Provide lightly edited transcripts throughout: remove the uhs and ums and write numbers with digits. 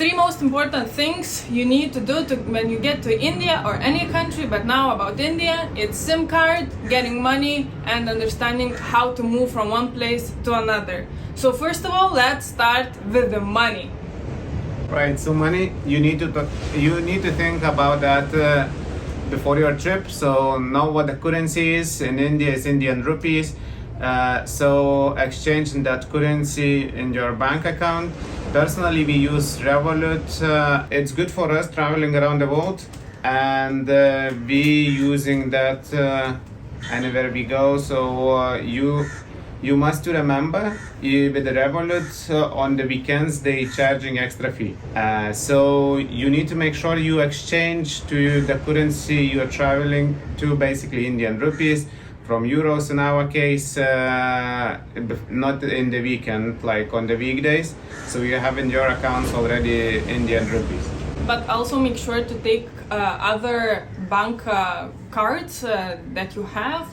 3 most important things you need to do when you get to India or any country, but now about India, it's SIM card, getting money, and understanding how to move from one place to another. So first of all, let's start with the money. Right, so money, you need to think about that before your trip. So know what the currency is. In India is Indian rupees. So exchanging that currency in your bank account. Personally, we use Revolut. It's good for us traveling around the world, and we using that anywhere we go. So you must remember with the Revolut on the weekends they charging extra fee. So you need to make sure you exchange to the currency you are traveling to, basically Indian rupees. From euros in our case, not in the weekend, like on the weekdays. So you have in your accounts already Indian rupees. But also make sure to take other bank cards that you have,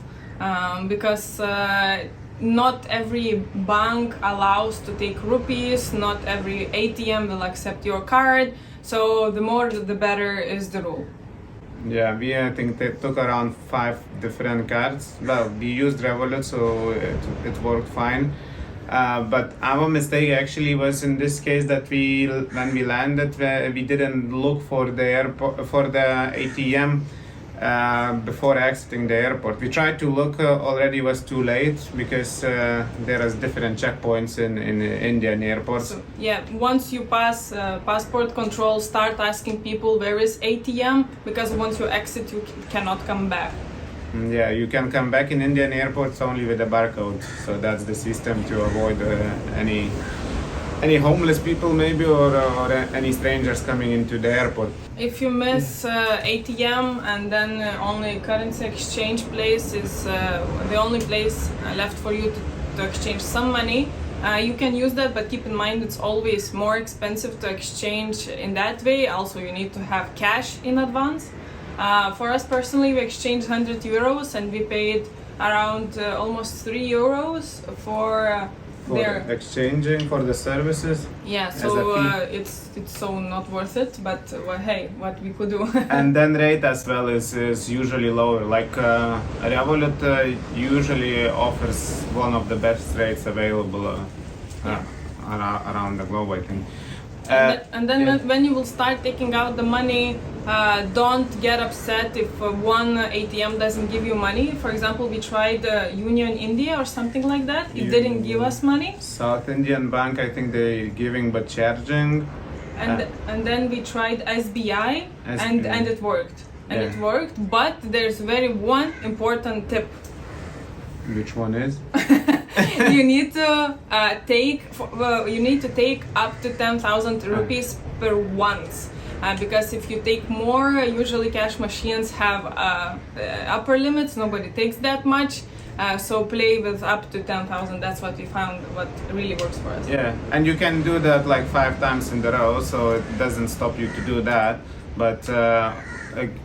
because not every bank allows to take rupees, not every ATM will accept your card. So the more the better is the rule. Yeah, I think they took around 5 different cards. Well, we used Revolut, so it worked fine. But our mistake actually was in this case that when we landed, we didn't look for the ATM before exiting the airport. We tried to look, already was too late, because there is different checkpoints in Indian airports. So, yeah, once you pass passport control, start asking people where is ATM, because once you exit you cannot come back. Yeah, you can come back in Indian airports only with a barcode. So that's the system to avoid any homeless people maybe, or any strangers coming into the airport. If you miss ATM and then only currency exchange place is the only place left for you to exchange some money, you can use that, but keep in mind it's always more expensive to exchange in that way. Also, you need to have cash in advance. For us personally, we exchanged 100 euros and we paid around almost 3 euros for exchanging for the services. Yeah, so it's so not worth it, but hey, what we could do. And then rate as well is usually lower. Like Revolut usually offers one of the best rates available around the globe, I think. And then when you will start taking out the money, don't get upset if one ATM doesn't give you money. For example, we tried Union India or something like that. It didn't give us money. South Indian Bank, I think they're giving but charging. And then we tried SBI. And it worked. And it worked, but there's one important tip. Which one is? You need to take up to 10,000 rupees per once, because if you take more, usually cash machines have upper limits. Nobody takes that much, so play with up to 10,000. That's what we found. What really works for us. Yeah, and you can do that like 5 times in a row, so it doesn't stop you to do that. But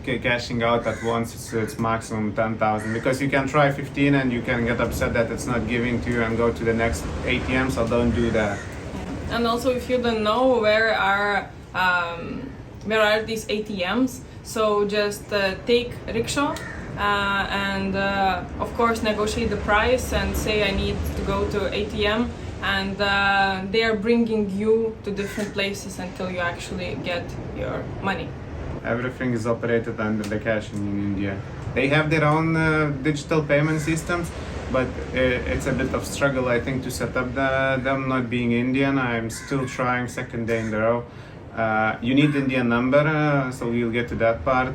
cashing out at once, it's maximum 10,000, because you can try 15 and you can get upset that it's not giving to you and go to the next ATM, so don't do that. Yeah. And also, if you don't know where are these ATMs, so just take rickshaw and of course negotiate the price and say I need to go to ATM, and they are bringing you to different places until you actually get your money. Everything is operated under the cash in India. They have their own digital payment systems, but it's a bit of struggle, I think, to set up them. Not being Indian, I'm still trying, second day in a row. You need Indian number, so we'll get to that part,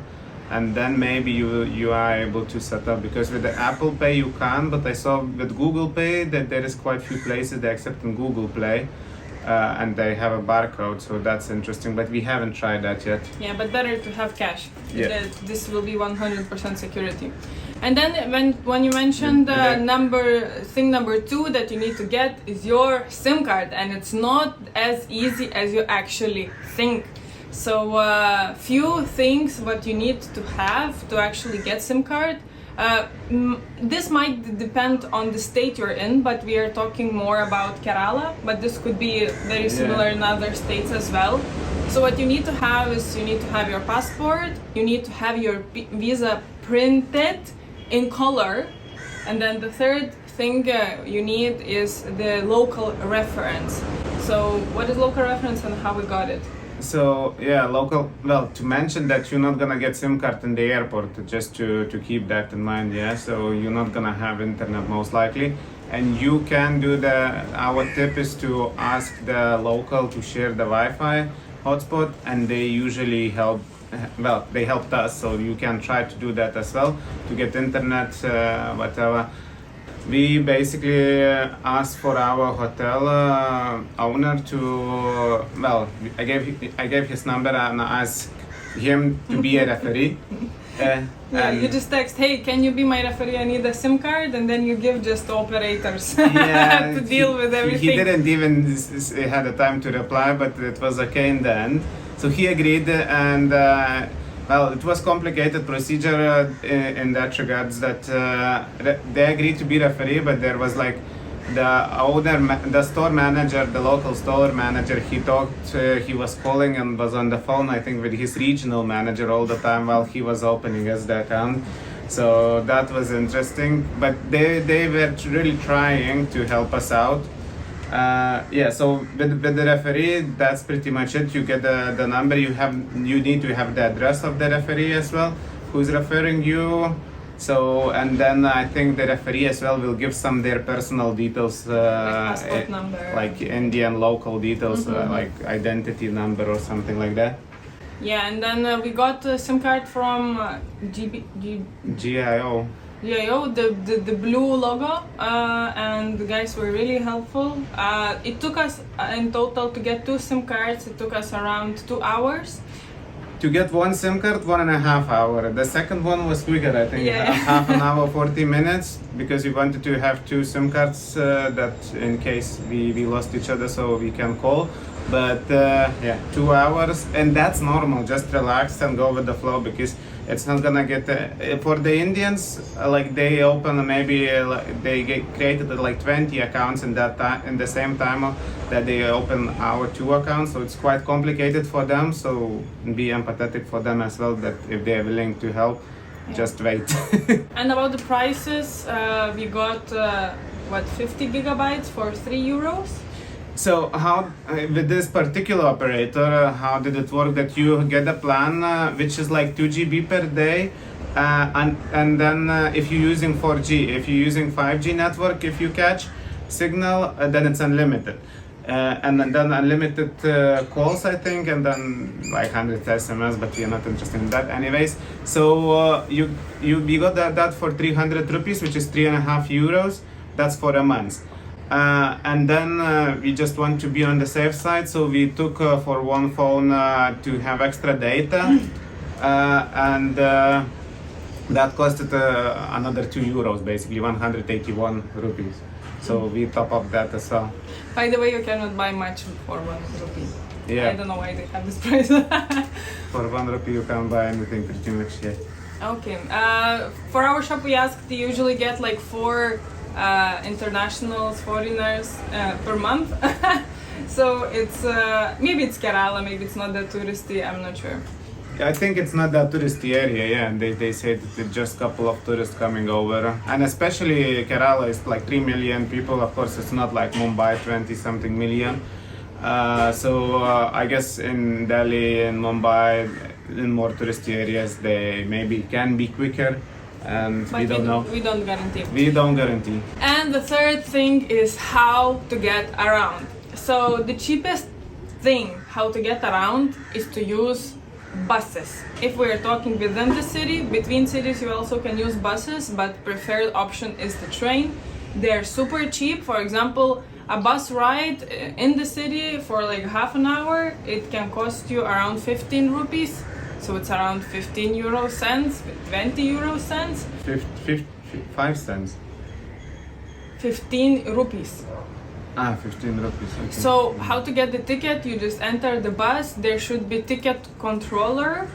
and then maybe you are able to set up, because with the Apple Pay you can, but I saw with Google Pay that there is quite few places they accept in Google Play. And they have a barcode, so that's interesting, but we haven't tried that yet. Yeah, but better to have cash. Yeah. This will be 100% security. And then when you mentioned thing number 2 that you need to get is your SIM card, and it's not as easy as you actually think. So few things what you need to have to actually get SIM card. This might depend on the state you're in, but we are talking more about Kerala, but this could be very similar in other states as well. So what you need to have is you need to have your passport, you need to have your visa printed in color, and then the third thing you need is the local reference. So what is local reference and how we got it? So yeah, local. Well, to mention that you're not gonna get SIM card in the airport, just to keep that in mind. Yeah, so you're not gonna have internet most likely, and you can do the. Our tip is to ask the local to share the Wi-Fi hotspot, and they usually help. Well, they helped us, so you can try to do that as well to get internet, whatever. We basically asked for our hotel owner to, well, I gave his number and asked him to be a referee. Yeah, you just text, hey, can you be my referee? I need a SIM card, and then you give just operators Yeah, to deal with everything. He didn't even had the time to reply, but it was okay in the end. So he agreed, and well, it was complicated procedure in that regards that they agreed to be referee, but there was like the store manager, the local store manager, he was calling and was on the phone, I think, with his regional manager all the time while he was opening us the account. So that was interesting, but they were really trying to help us out. Yeah, so with the referee, that's pretty much it. You get the number. You need to have the address of the referee as well, who's referring you. So, and then I think the referee as well will give some their personal details, like passport number, like Indian local details, like identity number or something like that. Yeah, and then we got a SIM card from GIO. GIO, the blue logo, and the guys were really helpful. It took us in total to get 2 SIM cards. It took us around 2 hours. To get one SIM card, 1.5 hours. The second one was quicker, I think, Yeah. half an hour, 40 minutes, because we wanted to have 2 SIM cards that in case we lost each other, so we can call. But yeah, 2 hours, and that's normal. Just relax and go with the flow, because it's not gonna get for the Indians. Like they open maybe created like 20 accounts in that time in the same time that they open our 2 accounts. So it's quite complicated for them. So be empathetic for them as well. That if they're willing to help, just wait. And about the prices, we got 50 gigabytes for €3. So how with this particular operator, how did it work that you get a plan which is like 2 GB per day, and then if you're using 4G, if you're using 5G network, if you catch signal, then it's unlimited, and then unlimited calls, I think, and then like 100 SMS, but we're not interested in that anyways. So we got that for 300 rupees, which is €3.5. That's for a month. And then we just want to be on the safe side, so we took for one phone to have extra data, and that costed another €2, basically 181 rupees. So we top up that as well. By the way, you cannot buy much for 1 rupee. Yeah. I don't know why they have this price. For 1 rupee you can buy anything pretty much, yeah. Okay. For our shop, we asked to usually get like 4 internationals, foreigners per month. So it's maybe it's Kerala, maybe it's not that touristy, I'm not sure. I think it's not that touristy area, yeah, and they say that it's just a couple of tourists coming over, and especially Kerala is like 3 million people. Of course, it's not like Mumbai, 20-something million. So I guess in Delhi and Mumbai, in more touristy areas, they maybe can be quicker. And But we don't know. We don't guarantee. We don't guarantee. And the third thing is how to get around. So the cheapest thing how to get around is to use buses. If we are talking within the city, between cities you also can use buses, but preferred option is the train. They're super cheap. For example, a bus ride in the city for like half an hour, it can cost you around 15 rupees. So it's around 15 euro cents, 20 euro cents. 5 cents. 15 rupees. 15 rupees. Okay. So how to get the ticket? You just enter the bus. There should be ticket controller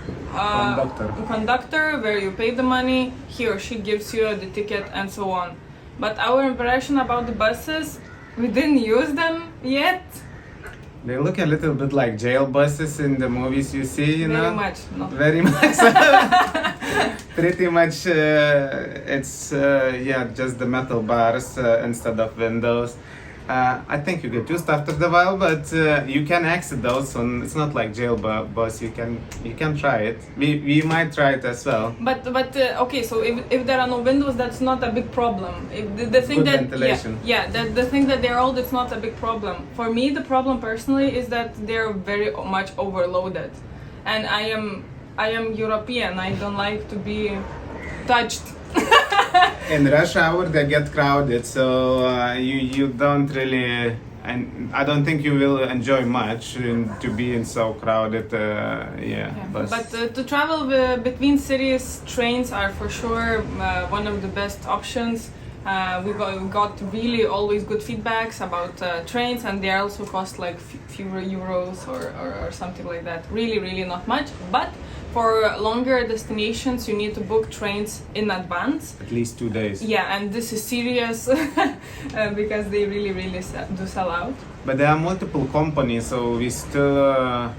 conductor where you pay the money, he or she gives you the ticket and so on. But our impression about the buses, we didn't use them yet. They look a little bit like jail buses in the movies you see, you know? Very much. No. Very much. Pretty much, it's just the metal bars instead of windows. I think you get used after the while, but you can exit those, so it's not like jail bus. You can try it. We might try it as well. But okay, so if there are no windows, that's not a big problem. If the thing Good that ventilation. the thing that they're old, it's not a big problem. For me, the problem personally is that they're very much overloaded, and I am European. I don't like to be touched. In rush hour they get crowded, so you don't really, and I don't think you will enjoy much to be in so crowded bus. But to travel between cities, trains are for sure one of the best options. We got really always good feedbacks about trains, and they also cost like fewer euros or something like that. Really not much, but for longer destinations, you need to book trains in advance. At least 2 days. Yeah, and this is serious because they really do sell out. But there are multiple companies, so we still,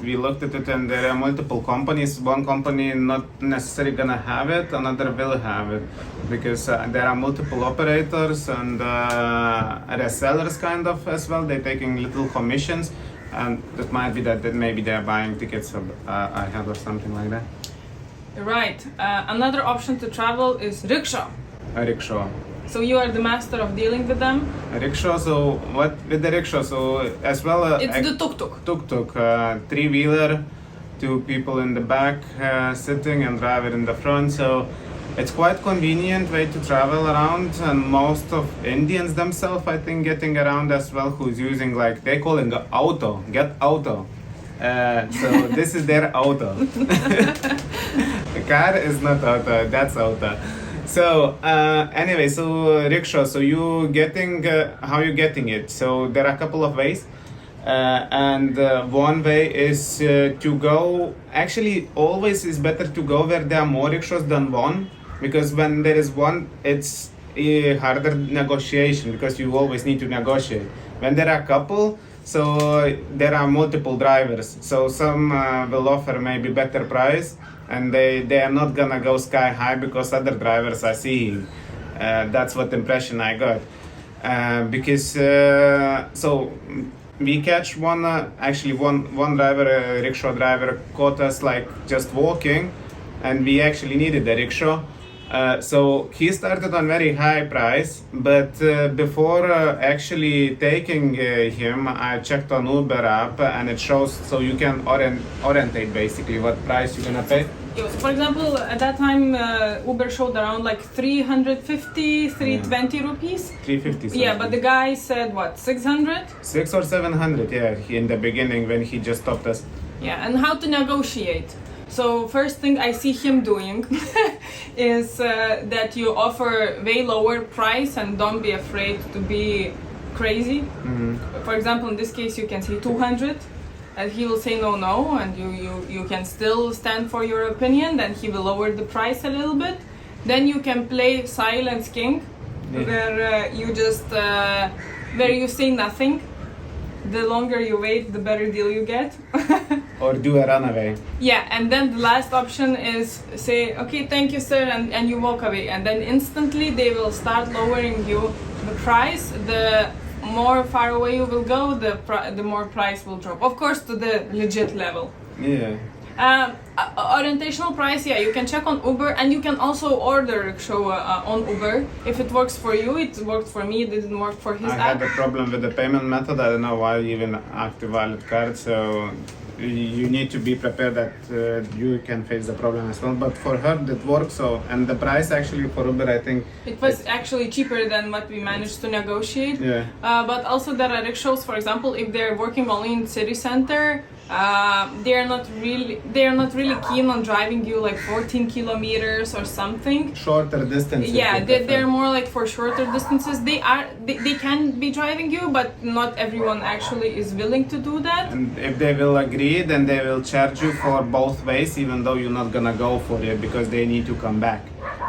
we looked at it and there are multiple companies. One company not necessarily gonna have it, another will have it. Because there are multiple operators and resellers kind of as well. They're taking little commissions. And it might be that maybe they're buying tickets ahead or something like that. Right. Another option to travel is rickshaw. A rickshaw. So you are the master of dealing with them? A rickshaw, so what with the rickshaw? So as well... it's the tuk-tuk. Tuk-tuk, three-wheeler, 2 people in the back sitting and driver in the front. So it's quite convenient way to travel around, and most of Indians themselves, I think, getting around as well, who's using like, they call it the auto, get auto. So this is their auto. The car is not auto, that's auto. So anyway, so rickshaw, so you getting, how you getting it? So there are a couple of ways. And one way is to go, actually always is better to go where there are more rickshaws than one. Because when there is one, it's a harder negotiation because you always need to negotiate. When there are a couple, so there are multiple drivers. So some will offer maybe better price, and they are not gonna go sky high because other drivers are seeing. That's what impression I got. Because so we catch one driver, a rickshaw driver, caught us like just walking, and we actually needed a rickshaw. So he started on very high price, but before actually taking him, I checked on Uber app, and it shows, so you can orientate basically what price you're gonna pay. For example, at that time, Uber showed around like 350, 320 rupees. 350. Something. Yeah, but the guy said what, 600? 600 or 700, yeah, in the beginning when he just stopped us. Yeah, and how to negotiate. So first thing I see him doing is that you offer way lower price and don't be afraid to be crazy. Mm-hmm. For example, in this case, you can say 200, and he will say no, and you can still stand for your opinion. Then he will lower the price a little bit. Then you can play Silence King, where you just where you say nothing. The longer you wait, the better deal you get. Or do a runaway. Yeah, and then the last option is say, okay, thank you, sir, and you walk away. And then instantly they will start lowering you the price. The more far away you will go, the more price will drop. Of course, to the legit level. Yeah. Orientational price, yeah, you can check on Uber, and you can also order rickshaw on Uber. If it works for you, it worked for me, it didn't work for his I app. had a problem with the payment method. I don't know why even active valid card, so you need to be prepared that you can face the problem as well. But for her, that works. So, and the price actually for Uber, I think it was actually cheaper than what we managed to negotiate. Yeah. But also there are rickshaws, for example, if they're working only in city center, they're not really keen on driving you like 14 kilometers or something. Shorter distances. Yeah, they're more like for shorter distances. They can be driving you, but not everyone actually is willing to do that. And if they will agree, then they will charge you for both ways, even though you're not gonna go for it because they need to come back.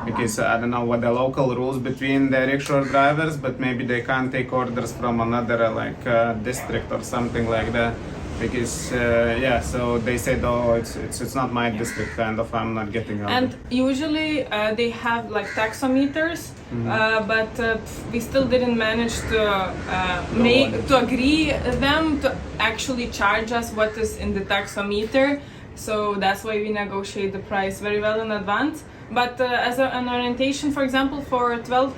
Because I don't know what the local rules between the rickshaw drivers, but maybe they can't take orders from another district or something like that. Because so they said, oh, it's not my district, kind of, I'm not getting out. And usually they have like taxometers, but we still didn't manage to agree them to actually charge us what is in the taxometer. So that's why we negotiate the price very well in advance. But as an orientation, for example, for 12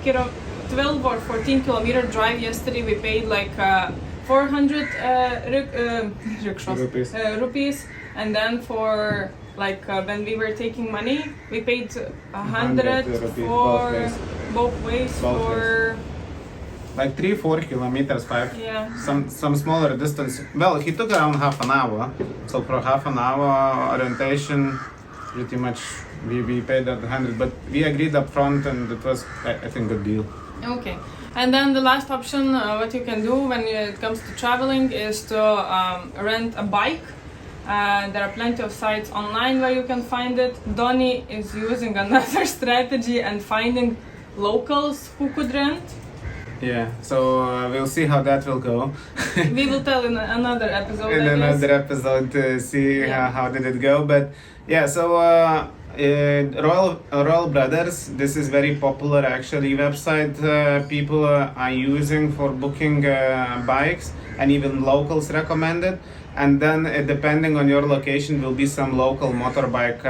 or 14 kilometer drive yesterday, we paid like 400 rupees, and then for like when we were taking money, we paid 100 for both ways for like 3-4 kilometers, 5. Yeah. Some smaller distance. Well, he took around half an hour. So for half an hour orientation, pretty much we paid that 100, but we agreed up front, and it was, I think, a good deal. Okay. And then the last option, what you can do when it comes to traveling, is to rent a bike. There are plenty of sites online where you can find it. Donny is using another strategy and finding locals who could rent. Yeah, so we'll see how that will go. We will tell in another episode. In another episode to see how did it go. But yeah, so Royal Brothers, this is very popular actually website people are using for booking bikes, and even locals recommend it. And then depending on your location will be some local motorbike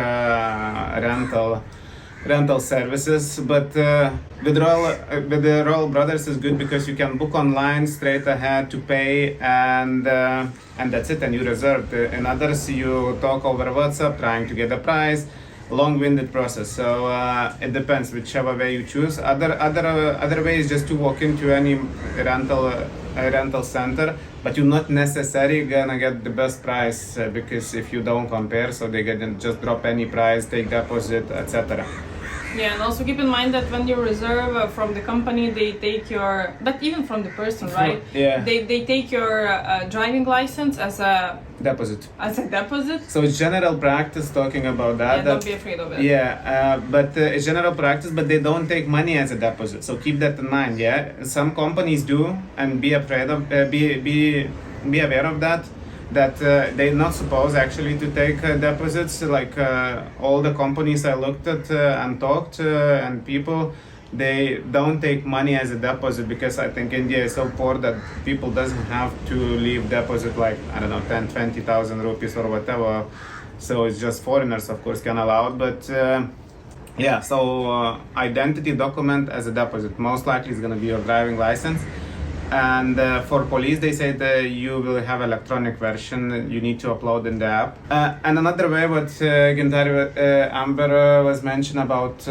rental services. But with the Royal Brothers is good because you can book online straight ahead to pay, and that's it, and you reserve. In others you talk over WhatsApp trying to get a price. Long-winded process, so it depends whichever way you choose. Other way is just to walk into any rental center, but you're not necessarily gonna get the best price because if you don't compare, so they can just drop any price, take deposit, etc. Yeah, and also keep in mind that when you reserve from the company, they take your, but even from the person, right? Yeah. They take your driving license as a deposit. So it's general practice talking about that. Yeah, don't be afraid of it. Yeah, but it's general practice, but they don't take money as a deposit. So keep that in mind. Yeah, some companies do, and be afraid of be aware of that. That they're not supposed actually to take deposits. Like all the companies I looked at and talked to and people, they don't take money as a deposit because I think India is so poor that people doesn't have to leave deposit like, I don't know, 10,000-20,000 rupees or whatever. So it's just foreigners, of course, can allow it. But so identity document as a deposit. Most likely is going to be your driving license. And for police, they say that you will have electronic version you need to upload in the app. And another way, what Amber was mentioned about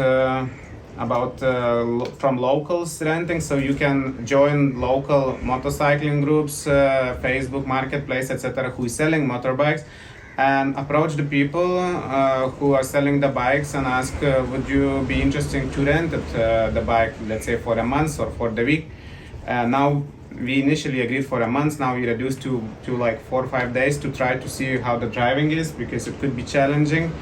from locals renting, so you can join local motorcycling groups, Facebook Marketplace, etc., who is selling motorbikes, and approach the people who are selling the bikes and ask, would you be interested to rent the bike, let's say for a month or for the week. Now we initially agreed for a month. Now we reduced to like 4 or 5 days to try to see how the driving is, because it could be challenging,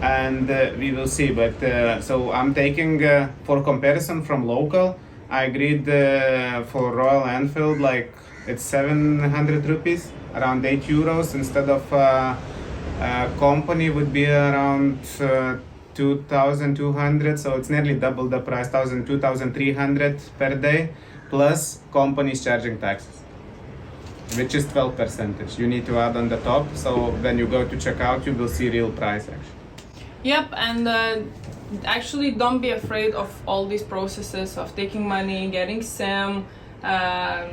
and we will see. But so I'm taking for comparison from local. I agreed for Royal Enfield, like it's 700 rupees, around €8 instead of company would be around 2,200. So it's nearly double the price, 2,300 per day. Plus companies charging taxes, which is 12%. You need to add on the top, so when you go to check out, you will see real price actually. Yep, and actually don't be afraid of all these processes of taking money, getting SIM,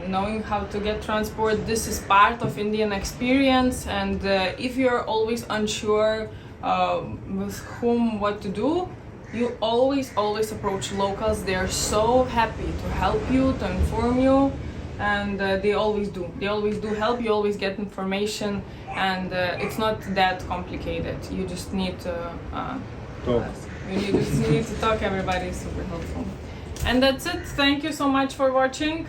knowing how to get transport. This is part of Indian experience, and if you're always unsure with whom what to do, you always approach locals. They're so happy to help you, to inform you. and they always do. They always do help. You always get information, and it's not that complicated. You just need to Talk. you just need to talk. Everybody is super helpful. And that's it. Thank you so much for watching.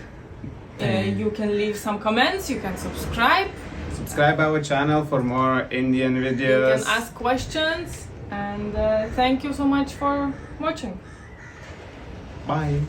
You can leave some comments. You can subscribe. Subscribe our channel for more Indian You videos. can ask questions. And thank you so much for watching. Bye.